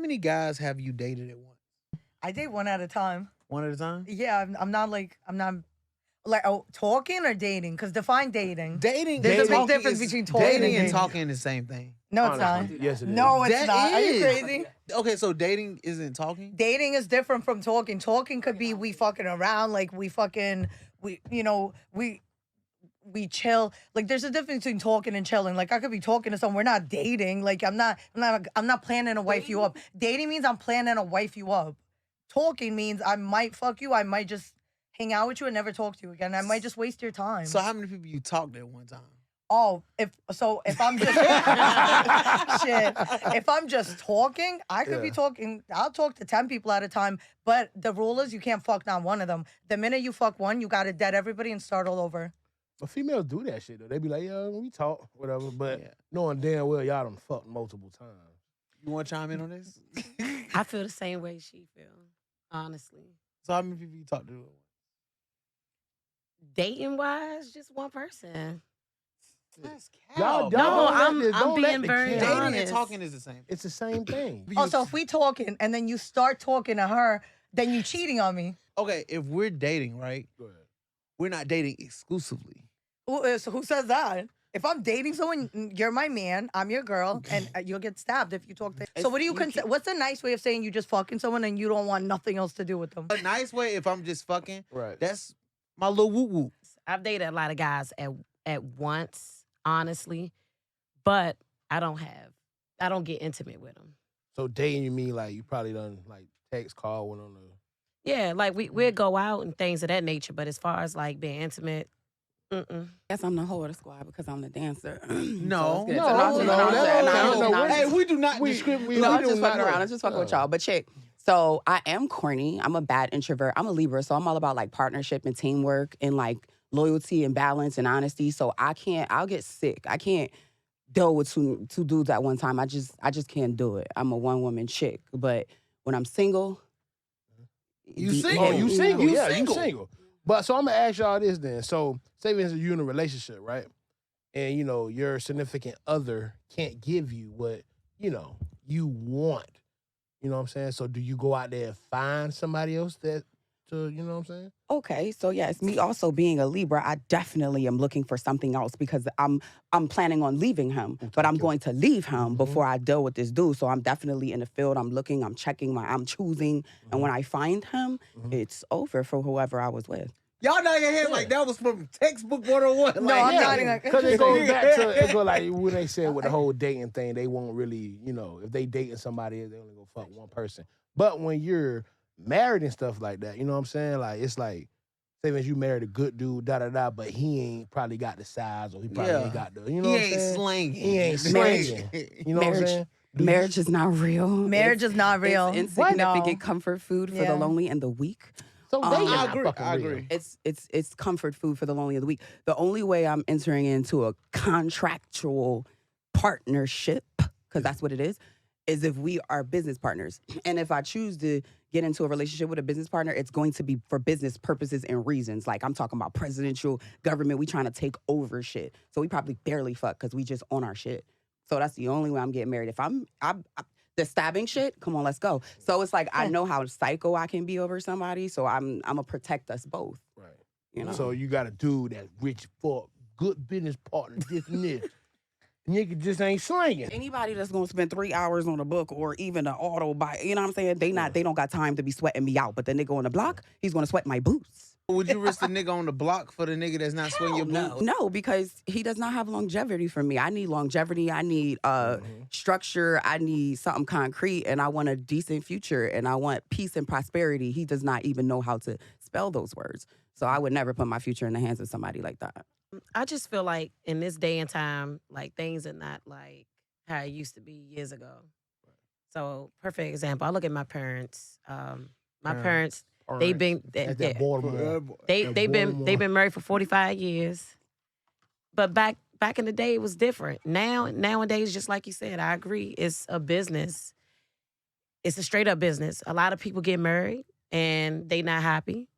many guys have you dated at once? I date one at a time. One at a time? Yeah, I'm not talking or dating. Because define dating. Dating. There's a big talking difference is- between talking and dating and dating. talking is the same thing. No, it's not. Honestly, yes, it is. No, it's That not. Are you is. crazy? Okay, so dating isn't talking. Dating is different from talking. Talking could be we fucking around, like we chill. Like there's a difference between talking and chilling. Like I could be talking to someone. We're not dating. Like I'm not planning to wife you up. Dating means I'm planning to wife you up. Talking means I might fuck you. I might just hang out with you and never talk to you again. I might just waste your time. So how many people you talked at one time? Oh, if I'm just shit, if I'm just talking, I could be talking. I'll talk to 10 people at a time. But the rule is you can't fuck not one of them. The minute you fuck one, you gotta dead everybody and start all over. But females do that shit though. They be like, yeah, we talk, whatever. But knowing damn well y'all done fucked multiple times. You want to chime in on this? I feel the same way she feel, honestly. So how many people you talked to? Dating wise, just one person. That's Y'all No, I'm don't let being the very kids- Dating honest. and talking is the same. It's the same thing. Oh, so if we talking and then you start talking to her, then you cheating on me. Okay, if we're dating, right? Go ahead. We're not dating exclusively. So who says that? If I'm dating someone, you're my man, I'm your girl, and you'll get stabbed if you talk to. So what do you consider? What's the nice way of saying you just fucking someone and you don't want nothing else to do with them? A nice way, if I'm just fucking, Right. that's my little woo woo. I've dated a lot of guys at once, honestly, but I don't get intimate with them. So dating, you mean like you probably done like text, call, went on the. Yeah, like we'd go out and things of that nature, but as far as like being intimate, Guess I'm the whole of the squad because I'm the dancer. No. No, Hey, we do not we- discriminate. No, we I'm do just not fucking know. around. I'm just fucking with y'all. But check. So I am corny. I'm a bad introvert. I'm a Libra, so I'm all about like partnership and teamwork and like loyalty and balance and honesty. So I'll get sick. I can't deal with two dudes at one time. I just can't do it. I'm a one woman chick. But when I'm single, You the- single? Oh, you single? You Yeah, single. you single. But so I'm gonna ask y'all this then. So say for instance, you're in a relationship, right? And you know your significant other can't give you what you want. You know what I'm saying? So do you go out there and find somebody else to you know what I'm saying? Okay, so yes, me also being a Libra, I definitely am looking for something else because I'm planning on leaving him, but I'm going to leave him before I deal with this dude. So I'm definitely in the field. I'm looking, I'm checking, I'm choosing, and when I find him, it's over for whoever I was with. Y'all not your head like that was from textbook 101. No, I'm not even. Because it goes back to it go like when they said with the whole dating thing, they won't really, if they dating somebody, they only go fuck one person. But when you're married and stuff like that, you know what I'm saying? Like it's like, say if you married a good dude, but he ain't probably got the size or he probably ain't got the, you know what I'm saying? slanging. He ain't Marriage- slanging. You know what I'm saying? Marriage is not real. Marriage is not real. It's insignificant No. comfort food for Yeah. the lonely and the weak. So dating I not agree. fucking I real. agree. It's comfort food for the lonely and the weak. The only way I'm entering into a contractual partnership, because that's what it is if we are business partners. And if I choose to get into a relationship with a business partner, it's going to be for business purposes and reasons. Like I'm talking about presidential government. We trying to take over shit. So we probably barely fuck because we just on our shit. So that's the only way I'm getting married. If I'm the stabbing shit, come on, let's go. So it's like I know how psycho I can be over somebody. So I'm gonna protect us both. Right. You know. So you got a dude that's rich, fuck, good business partner, this and this. Nigga just ain't slinging. Anybody that's gonna spend 3 hours on a book or even an auto bike, you know what I'm saying? They don't got time to be sweating me out. But the nigga on the block, he's gonna sweat my boots. Would you risk the nigga on the block for the nigga that's not swinging your boots? No, because he does not have longevity for me. I need longevity. I need structure. I need something concrete, and I want a decent future, and I want peace and prosperity. He does not even know how to spell those words. So I would never put my future in the hands of somebody like that. I just feel like in this day and time, like things are not like how it used to be years ago. So perfect example. I look at my parents. My parents, they've been That's that Baltimore. they've been married for 45 years. But back in the day, it was different. Nowadays, just like you said, I agree. It's a business. It's a straight up business. A lot of people get married and they not happy.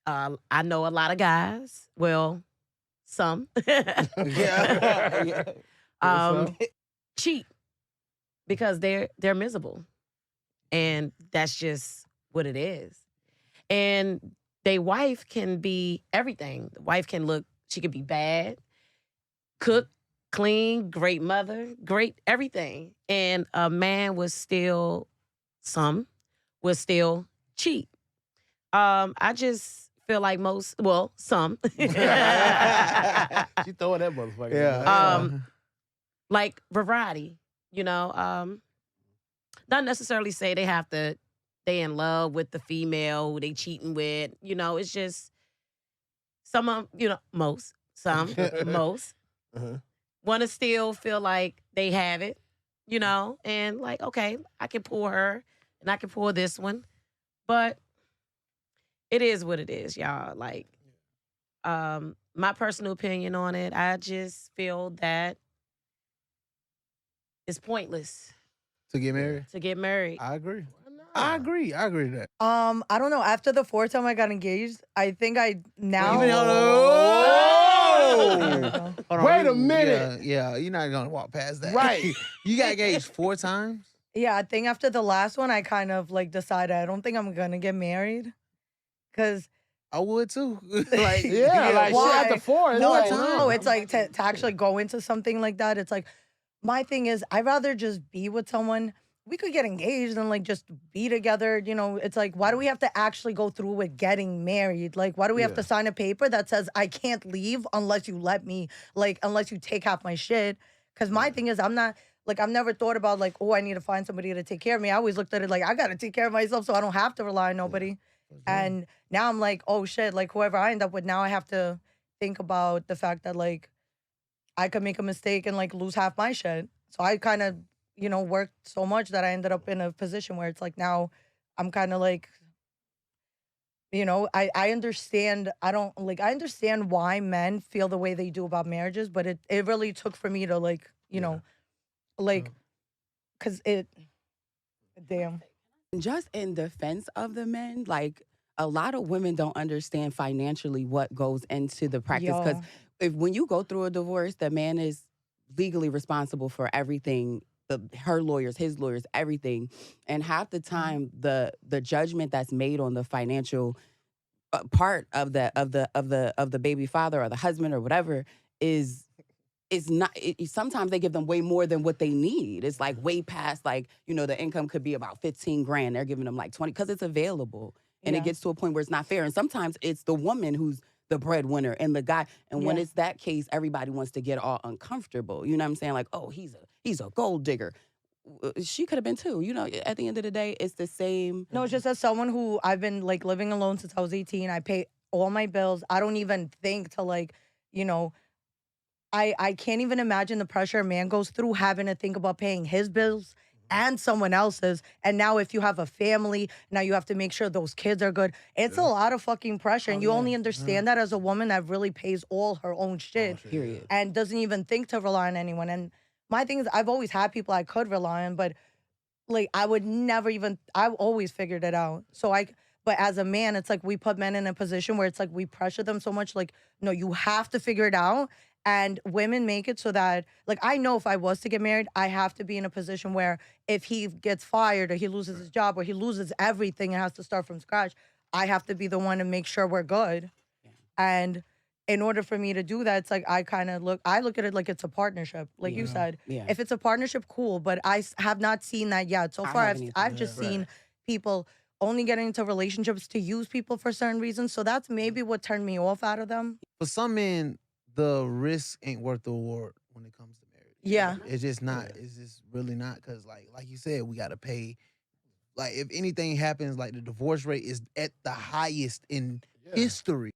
I know a lot of guys. Well, some. Yeah. Cheat because they're miserable. And that's just what it is. And their wife can be everything. The wife can look, she could be bad, cook, clean, great mother, great everything. And a man was still, some will still cheat. I just feel like some. She throwing that motherfucker. Yeah. Like variety, not necessarily say they have to stay in love with the female who they cheating with. It's just some of most Uh-huh. want to still feel like they have it, and like, okay, I can pull her and I can pull this one, but it is what it is, y'all. Like, my personal opinion on it, I just feel that it's pointless To get married? to get married. I agree. I agree with that. I don't know. After the fourth time I got engaged, I think I now. Even Oh. Hold on, Wait a minute. Yeah, you're not gonna walk past that. Right. You got engaged 4 times? Yeah, I think after the last one, I kind of like decided I don't think I'm gonna get married, cause I would too. Like, Yeah, like shit why? at the 4. no, like, it's no, it's like to actually go into something like that. It's like my thing is I'd rather just be with someone. We could get engaged and like just be together. It's like, why do we have to actually go through with getting married? Like, why do we have to sign a paper that says I can't leave unless you let me, like, unless you take half my shit? Because my thing is, I'm not, like, I've never thought about, like, oh, I need to find somebody to take care of me. I always looked at it like, I got to take care of myself so I don't have to rely on nobody. And now I'm like, oh, shit, like, whoever I end up with, now I have to think about the fact that, like, I could make a mistake and, like, lose half my shit. So I kind of, worked so much that I ended up in a position where it's like now I'm kind of like, I understand. I understand why men feel the way they do about marriages, but it really took for me to like, like, cause damn. Just in defense of the men, like a lot of women don't understand financially what goes into the practice. Because when you go through a divorce, the man is legally responsible for everything. Her lawyers, his lawyers, everything, and half the time the judgment that's made on the financial part of the baby father or the husband or whatever is not. Sometimes they give them way more than what they need. It's like way past like the income could be about 15 grand. They're giving them like 20 because it's available, and it gets to a point where it's not fair. And sometimes it's the woman who's the breadwinner and the guy. And when it's that case, everybody wants to get all uncomfortable. You know what I'm saying? Like, oh, he's a gold digger. She could have been too. At the end of the day, it's the same. No, it's just as someone who I've been like living alone since I was 18. I pay all my bills. I don't even think to like, I can't even imagine the pressure a man goes through having to think about paying his bills and someone else's. And now if you have a family, now you have to make sure those kids are good. It's a lot of fucking pressure. And you only understand that as a woman that really pays all her own shit. Period. And doesn't even think to rely on anyone. And my thing is I've always had people I could rely on, but like I would never even, I've always figured it out. But as a man, it's like we put men in a position where it's like we pressure them so much. Like, no, you have to figure it out. And women make it so that, like, I know if I was to get married, I have to be in a position where if he gets fired or he loses his job or he loses everything and has to start from scratch, I have to be the one to make sure we're good. Yeah. And in order for me to do that, it's like I look at it like it's a partnership. Like you said, if it's a partnership, cool. But I have not seen that yet. So far, I've just seen people only getting into relationships to use people for certain reasons. So that's maybe what turned me off out of them. For some men, the risk ain't worth the reward when it comes to marriage. Yeah. It's just not. It's just really not. Because like you said, we got to pay. Like if anything happens, like the divorce rate is at the highest in history.